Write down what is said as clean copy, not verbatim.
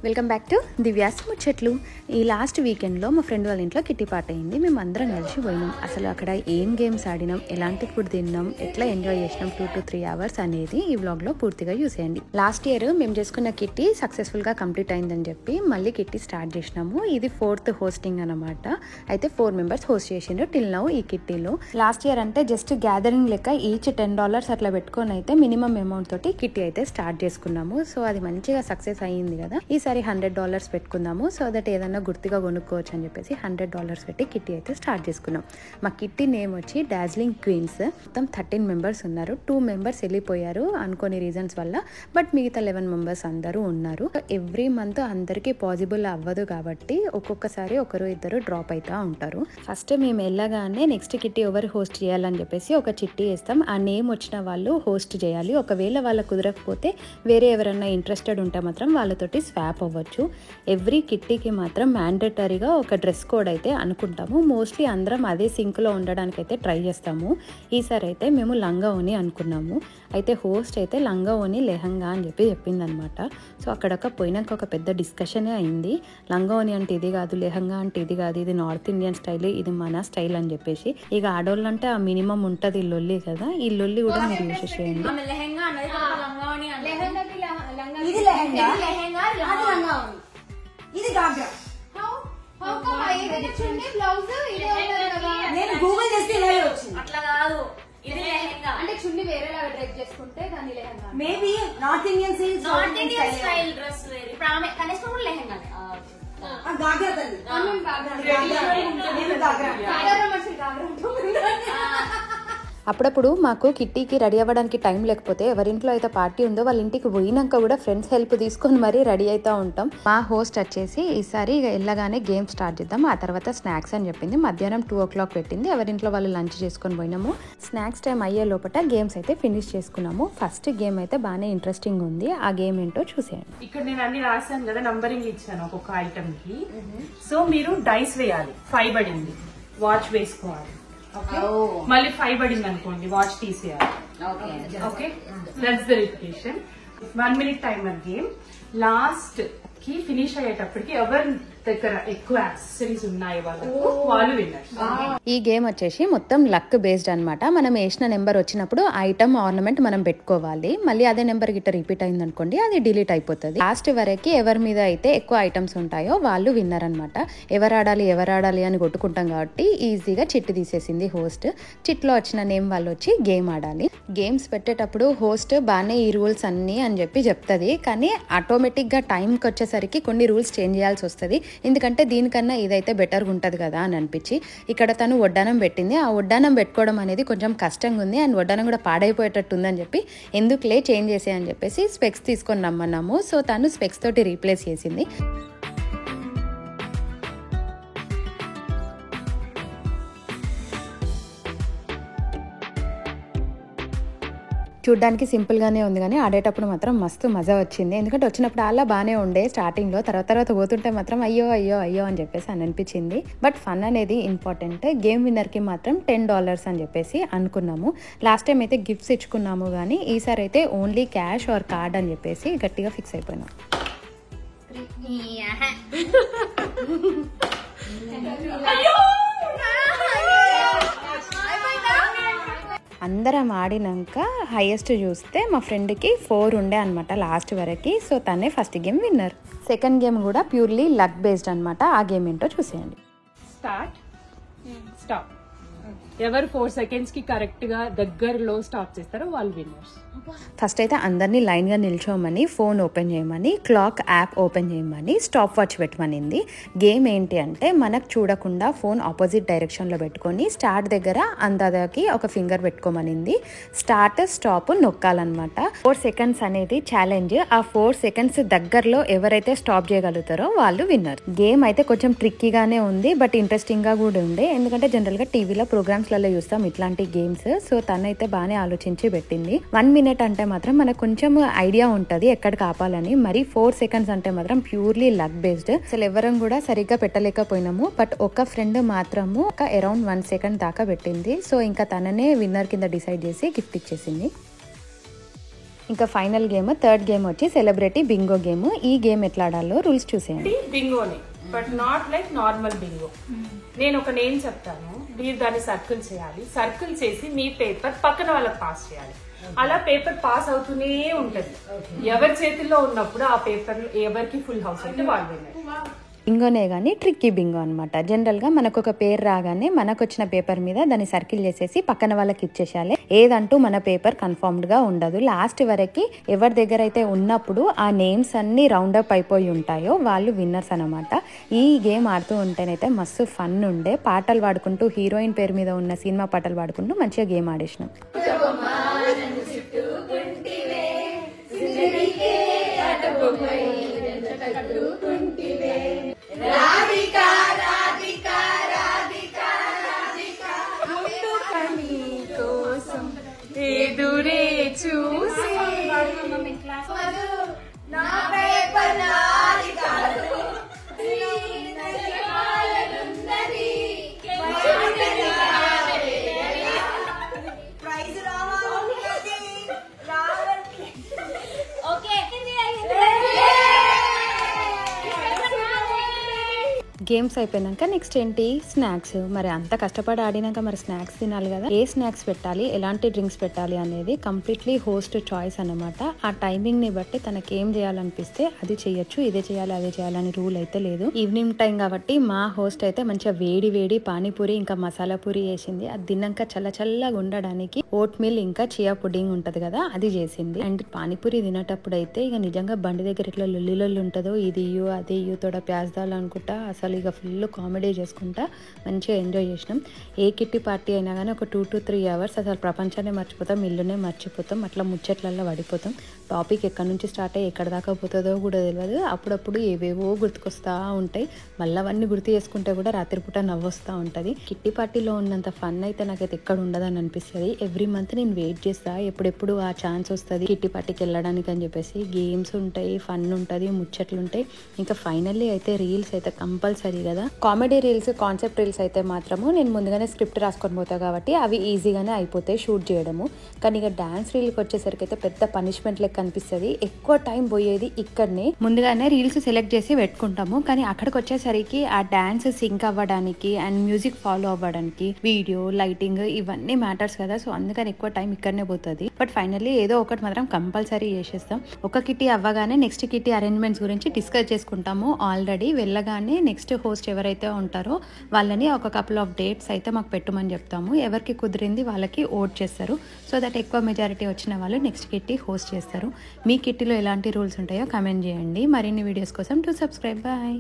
Welcome back to Divya's ముచ్చట్లు. ఈ last వీకెండ్లో మా ఫ్రెండ్ వాళ్ళ ఇంట్లో కిట్టి పార్టీ అయింది. మేము అందరం కలిసి పోయినాం. అసలు అక్కడ ఏం గేమ్స్ ఆడినాం, ఎలాంటి ఫుడ్ తిన్నాం, ఎట్లా ఎంజాయ్ చేసినాం 2 to 3 hours అనేది ఈ వ్లాగ్లో పూర్తిగా చూసేయండి. లాస్ట్ ఇయర్ మేము చేసుకున్న కిట్టి సక్సెస్ఫుల్గా కంప్లీట్ అయిందని చెప్పి మళ్ళీ కిట్టి స్టార్ట్ చేసినాము. ఇది 4th హోస్టింగ్ అనమాట. అయితే 4 members హోస్ట్ చేసిండ్రు టిల్ నౌ ఈ కిట్టీలో. లాస్ట్ ఇయర్ అంటే జస్ట్ గ్యాదరింగ్ లెక్క ఈచ్ $10 అట్లా పెట్టుకొని అయితే మినిమం అమౌంట్ తోటి కిట్టి అయితే స్టార్ట్ చేసుకున్నాము. సో అది మంచిగా సక్సెస్ అయ్యింది కదా. ఈసారి $100 పెట్టుకుందాము, సో దట్ ఏదన్నా గుర్తుగా కొనుక్కోవచ్చు అని చెప్పేసి $100 పెట్టి కిట్టి అయితే స్టార్ట్ చేసుకున్నాం. మా కిట్టి నేమ్ వచ్చి డార్జిలింగ్ క్వీన్స్. మొత్తం 13 members ఉన్నారు. 2 members వెళ్ళిపోయారు అనుకోని రీజన్స్ వల్ల, బట్ మిగతా 11 members అందరూ ఉన్నారు. ఎవ్రీ మంత్ అందరికీ పాసిబుల్ అవ్వదు కాబట్టి ఒక్కొక్కసారి ఒకరు ఇద్దరు డ్రాప్ అవుతా ఉంటారు. ఫస్ట్ మేము వెళ్ళగానే నెక్స్ట్ కిట్టి ఎవరు హోస్ట్ చేయాలని చెప్పేసి ఒక చిట్టి వేస్తాం. ఆ నేమ్ వచ్చిన వాళ్ళు హోస్ట్ చేయాలి. ఒకవేళ వాళ్ళ కుదరకపోతే వేరే ఎవరన్నా ఇంట్రెస్టెడ్ ఉంటే మాత్రం వాళ్ళతోటి స్వాప్ అవ్వచ్చు. ఎవ్రీ కిట్టీకి మాత్రం మ్యాండేటరీగా ఒక డ్రెస్ కోడ్ అయితే అనుకుంటాము. మోస్ట్లీ అందరం అదే సింక్లో ఉండడానికి అయితే ట్రై చేస్తాము. ఈసారి అయితే మేము లంగా ఓని అనుకున్నాము. అయితే హోస్ట్ అయితే లంగా ఓని లెహంగా అని చెప్పి చెప్పిందనమాట. సో అక్కడొక పోయినాక ఒక పెద్ద డిస్కషనే అయింది. లంగా ఓని అంటే ఇది కాదు, లెహంగా అంటే ఇది కాదు, ఇది నార్త్ ఇండియన్ స్టైల్, ఇది మన స్టైల్ అని చెప్పేసి. ఇక ఆడోళ్ళు అంటే ఆ మినిమం ఉంటుంది లొల్లి కదా. ఈ లొల్లి కూడా మీరు యూజ్ చేయండి. ఇది గాగ్రా. నేను గూగుల్ చేస్తే ఇలాగే వచ్చింది. అట్లా కాదు, ఇది లెహంగా అంటే చున్ని వేరేలాగా డ్రెస్ చేసుకుంటే దాని lehenga. Maybe north Indian style dress వేరు. ఇప్పుడు ఆమె కనీసం కూడా లెహంగా గాగ్రా తల్లి. నేను గాగ్రా. అప్పుడప్పుడు మాకు కిట్టీకి రెడీ అవ్వడానికి టైం లేకపోతే ఎవరింట్లో అయితే పార్టీ ఉందో వాళ్ళ ఇంటికి పోయినాక కూడా ఫ్రెండ్స్ హెల్ప్ తీసుకొని మరీ రెడీ అవుతూ ఉంటాం. మా హోస్ట్ వచ్చేసి ఈసారి వెళ్ళగానే గేమ్ స్టార్ట్ చేద్దాం, ఆ తర్వాత స్నాక్స్ అని చెప్పింది. మధ్యాహ్నం 2 o'clock పెట్టింది. ఎవరింట్లో వాళ్ళు లంచ్ చేసుకొని పోయినాము. స్నాక్స్ టైం అయ్యే లోపల గేమ్స్ అయితే ఫినిష్ చేసుకున్నాము. ఫస్ట్ గేమ్ అయితే బాగానే ఇంట్రెస్టింగ్ ఉంది. ఆ గేమ్ ఏంటో చూసేయండి. ఇక్కడ నేను అన్ని రాశాను కదా, నంబరింగ్ ఇచ్చాను ఒక్కొక్క ఐటమ్ కి. సో మీరు డైస్ వేయాలి. 5 పడింది, వాచ్ వేసుకోవాలి. మళ్ళీ 5 పడింది అనుకోండి, వాచ్ తీసేయాలి. Okay, that's the repetition. 1 minute timer game. Last కి ఫినిష్ అయ్యేటప్పటికి ఎవరి దగ్గర ఎక్కువ యాక్సెసరీస్ ఉన్నాయి వాళ్ళు విన్నర్స్. ఈ గేమ్ వచ్చేసి మొత్తం లక్ బేస్డ్ అనమాట. మనం వేసిన నెంబర్ వచ్చినప్పుడు ఐటమ్ ఆర్నమెంట్ మనం పెట్టుకోవాలి. మళ్ళీ అదే నెంబర్ గిట్ట రిపీట్ అయింది అనుకోండి, అది డిలీట్ అయిపోతుంది. లాస్ట్ వరకు ఎవరి మీద అయితే ఎక్కువ ఐటమ్స్ ఉంటాయో వాళ్ళు విన్నర్ అనమాట. ఎవరు ఆడాలి అని కొట్టుకుంటాం కాబట్టి ఈజీగా చిట్టు తీసేసింది హోస్ట్. చిట్లో వచ్చిన నేమ్ వాళ్ళు వచ్చి గేమ్ ఆడాలి. గేమ్స్ పెట్టేటప్పుడు హోస్ట్ బాగానే ఈ రూల్స్ అన్ని అని చెప్పి చెప్తుంది, కానీ ఆటోమేటిక్ గా టైంకి వచ్చేసరికి కొన్ని రూల్స్ చేంజ్ చేయాల్సి వస్తుంది. ఎందుకంటే దీనికన్నా ఇదైతే బెటర్గా ఉంటుంది కదా అని అనిపించి ఇక్కడ తను వడ్డానం పెట్టింది. ఆ వడ్డానం పెట్టుకోవడం అనేది కొంచెం కష్టంగా ఉంది, అండ్ వడ్డానం కూడా పాడైపోయేటట్టు ఉందని చెప్పి ఎందుకులే చేంజ్ చేసే అని చెప్పేసి స్పెక్స్ తీసుకొని రమ్మన్నాము. సో తను స్పెక్స్ తోటి రీప్లేస్ చేసింది. చూడ్డానికి సింపుల్గానే ఉంది, కానీ ఆడేటప్పుడు మాత్రం మస్తు మజా వచ్చింది. ఎందుకంటే వచ్చినప్పుడు అలా బాగానే ఉండే స్టార్టింగ్లో, తర్వాత పోతుంటే మాత్రం అయ్యో అని చెప్పేసి అని అనిపించింది. బట్ ఫన్ అనేది ఇంపార్టెంట్. గేమ్ విన్నర్కి మాత్రం $10 అని చెప్పేసి అనుకున్నాము. లాస్ట్ టైం అయితే గిఫ్ట్స్ ఇచ్చుకున్నాము, కానీ ఈసారి అయితే ఓన్లీ క్యాష్ ఆర్ కార్డ్ అని చెప్పేసి గట్టిగా ఫిక్స్ అయిపోయినాం. అందరం ఆడినాక హైయెస్ట్ చూస్తే మా ఫ్రెండ్కి 4 ఉండే అనమాట లాస్ట్ వరకు. సో తనే first game winner. Second game కూడా ప్యూర్లీ లక్ బేస్డ్ అనమాట. ఆ గేమ్ ఏంటో చూసేయండి. Start, stop. ఎవరు 4 seconds కి కరెక్ట్ గా దగ్గరలో స్టాప్ చేస్తారో వాళ్ళు విన్నర్స్. ఫస్ట్ అయితే అందరినీ లైన్గా నిల్చోమని, ఫోన్ ఓపెన్ చేయమని, క్లాక్ యాప్ ఓపెన్ చేయమని, స్టాప్ వాచ్ పెట్టమనింది. గేమ్ ఏంటి అంటే మనకు చూడకుండా ఫోన్ ఆపోజిట్ డైరెక్షన్లో పెట్టుకొని స్టార్ట్ దగ్గర అందాదకి ఒక ఫింగర్ పెట్టుకోమనింది. స్టార్ట్ స్టాప్ నొక్కాలన్నమాట. 4 seconds అనేది ఛాలెంజ్. ఆ 4 seconds దగ్గరలో ఎవరైతే స్టాప్ చేయగలుగుతారో వాళ్ళు విన్నర్. గేమ్ అయితే కొంచెం ట్రిక్కీగానే ఉంది, బట్ ఇంట్రెస్టింగ్గా కూడా ఉంది. ఎందుకంటే జనరల్గా టీవీలో ప్రోగ్రామ్స్లలో చూస్తాం ఇట్లాంటి గేమ్స్. సో తనైతే బాగానే ఆలోచించి పెట్టింది. 1 minute అంటే మాత్రం మనకు కొంచెం ఐడియా ఉంటుంది ఎక్కడికి ఆపాలని. మరి 4 seconds అంటే మాత్రం ప్యూర్లీ లక్ బేస్డ్. అసలు ఎవరం కూడా సరిగ్గా పెట్టలేకపోయినాము. బట్ ఒక ఫ్రెండ్ మాత్రము అరౌండ్ 1 second దాకా పెట్టింది. సో ఇంకా తననే విన్నర్ కింద డిసైడ్ చేసి గిఫ్ట్ ఇచ్చేసింది. ఇంకా ఫైనల్ గేమ్ థర్డ్ గేమ్ వచ్చి సెలబ్రిటీ బింగో గేమ్. ఈ గేమ్ ఎట్లా ఆడాలో రూల్స్ చూసేయండి. బింగోనే but not like normal bingo. నేను ఒక నేమ్ చెప్తాను, మీరు దాన్ని సర్కిల్ చేయాలి. సర్కిల్ చేసి మీ పేపర్ పక్కన వాళ్ళకి పాస్ చేయాలి. అలా పేపర్ పాస్ అవుతూనే ఉంటది. ఎవరి చేతిలో ఉన్నప్పుడు ఆ పేపర్ ఎవరికి ఫుల్ హౌస్ అయితే వాళ్ళు విన్నారు. బింగోనే కానీ ట్రిక్కీ బింగో అనమాట. జనరల్గా మనకు ఒక పేరు రాగానే మనకు వచ్చిన పేపర్ మీద దాన్ని సర్కిల్ చేసేసి పక్కన వాళ్ళకి ఇచ్చేసేయాలి. ఏదంటూ మన పేపర్ కన్ఫర్మ్డ్గా ఉండదు. లాస్ట్ వరకు ఎవరి దగ్గర అయితే ఉన్నప్పుడు ఆ నేమ్స్ అన్ని రౌండప్ అయిపోయి ఉంటాయో వాళ్ళు విన్నర్స్ అనమాట. ఈ గేమ్ ఆడుతూ ఉంటేనైతే మస్తు ఫన్ ఉండే. పాటలు పాడుకుంటూ హీరోయిన్ పేరు మీద ఉన్న సినిమా పాటలు పాడుకుంటూ మంచిగా గేమ్ ఆడేసినాం. ఎదురే చూసి ప్రైజ్ రావాలి. ఓకే గేమ్స్ అయిపోయినాక నెక్స్ట్ ఏంటి స్నాక్స్. మరి అంత కష్టపడి ఆడినాక మరి స్నాక్స్ తినాలి కదా. ఏ స్నాక్స్ పెట్టాలి, ఎలాంటి డ్రింక్స్ పెట్టాలి అనేది కంప్లీట్లీ హోస్ట్ చాయిస్ అనమాట. ఆ టైమింగ్ ని బట్టి తనకి ఏం చేయాలనిపిస్తే అది చేయొచ్చు. ఇదే చేయాలి అదే చేయాలని రూల్ అయితే లేదు. ఈవినింగ్ టైం కాబట్టి మా హోస్ట్ అయితే మంచిగా వేడి వేడి పానీపూరి ఇంకా మసాలా పూరి చేసింది. అది తిన్నాక చల్ల చల్లగా ఉండడానికి ఓట్ మిల్ ఇంకా చియా పుడ్డింగ్ ఉంటది కదా అది చేసింది. అండ్ పానీపూరి తినేటప్పుడు అయితే ఇక నిజంగా బండి దగ్గర ఇట్లా లొల్లి ఉంటుందో ఇది ఇయ్యో అది ఇయ్యో తోడ ప్యాజ్దాలు అనుకుంటా అసలు ఇక ఫుల్ కామెడీ చేసుకుంటా మంచిగా ఎంజాయ్ చేసినాం. ఏ కిట్టి పార్టీ అయినా కానీ ఒక 2 to 3 అవర్స్ అసలు ప్రపంచాన్ని మర్చిపోతాం, ఇల్లునే మర్చిపోతాం, అట్లా ముచ్చట్లల్లో పడిపోతాం. టాపిక్ ఎక్కడి నుంచి స్టార్ట్ అయ్యి ఎక్కడ దాకా పోతుందో కూడా తెలియదు. అప్పుడప్పుడు ఏవేవో గుర్తుకొస్తా ఉంటాయి. మళ్ళీ అవన్నీ గుర్తు చేసుకుంటే కూడా రాత్రిపూట నవ్వొస్తూ ఉంటుంది. కిట్టి పార్టీలో ఉన్నంత ఫన్ అయితే నాకైతే ఎక్కడ ఉండదని అనిపిస్తుంది. ఎవ్రీ మంత్ నేను వెయిట్ చేస్తా ఎప్పుడెప్పుడు ఆ ఛాన్స్ వస్తుంది కిట్టి పార్టీకి వెళ్ళడానికి అని చెప్పేసి. గేమ్స్ ఉంటాయి, ఫన్ ఉంటుంది, ముచ్చట్లు ఉంటాయి. ఇంకా ఫైనల్లీ అయితే రీల్స్ అయితే కంపల్సరీ కదా. కామెడీ రీల్స్, కాన్సెప్ట్ రీల్స్ అయితే మాత్రము నేను ముందుగానే స్క్రిప్ట్ రాసుకొని పోతా కాబట్టి అవి ఈజీగానే అయిపోతాయి షూట్ చేయడము. కానీ ఇక డాన్స్ రీల్కి వచ్చేసరికి అయితే పెద్ద పనిష్మెంట్ లెక్క అనిపిస్తుంది. ఎక్కువ టైం పోయేది ఇక్కడనే. ముందుగానే రీల్స్ సెలెక్ట్ చేసి పెట్టుకుంటాము, కానీ అక్కడికి వచ్చేసరికి ఆ డాన్స్ సింక్ అవ్వడానికి అండ్ మ్యూజిక్ ఫాలో అవ్వడానికి వీడియో, లైటింగ్ ఇవన్నీ మ్యాటర్స్ కదా. సో అందుకని ఎక్కువ టైం ఇక్కడనే పోతుంది. బట్ ఫైనల్లీ ఏదో ఒకటి మాత్రం కంపల్సరీ చేసేస్తాం. ఒక కిటీ అవ్వగానే నెక్స్ట్ కిటీ అరేంజ్మెంట్స్ గురించి డిస్కస్ చేసుకుంటాము. ఆల్రెడీ వెళ్ళగానే నెక్స్ట్ హోస్ట్ ఎవరైతే ఉంటారో వాళ్ళని ఒక కపుల్ ఆఫ్ డేట్స్ అయితే మాకు పెట్టమని చెప్తాము. ఎవరికి కుదిరింది వాళ్ళకి ఓట్ చేస్తారు. సో దట్ ఎక్కువ మెజారిటీ వచ్చిన వాళ్ళు నెక్స్ట్ కిట్టి హోస్ట్ చేస్తారు. మీ కిట్టీలో ఎలాంటి రూల్స్ ఉంటాయో కమెంట్ చేయండి. మరిన్ని వీడియోస్ కోసం టు సబ్స్క్రైబ్. బాయ్.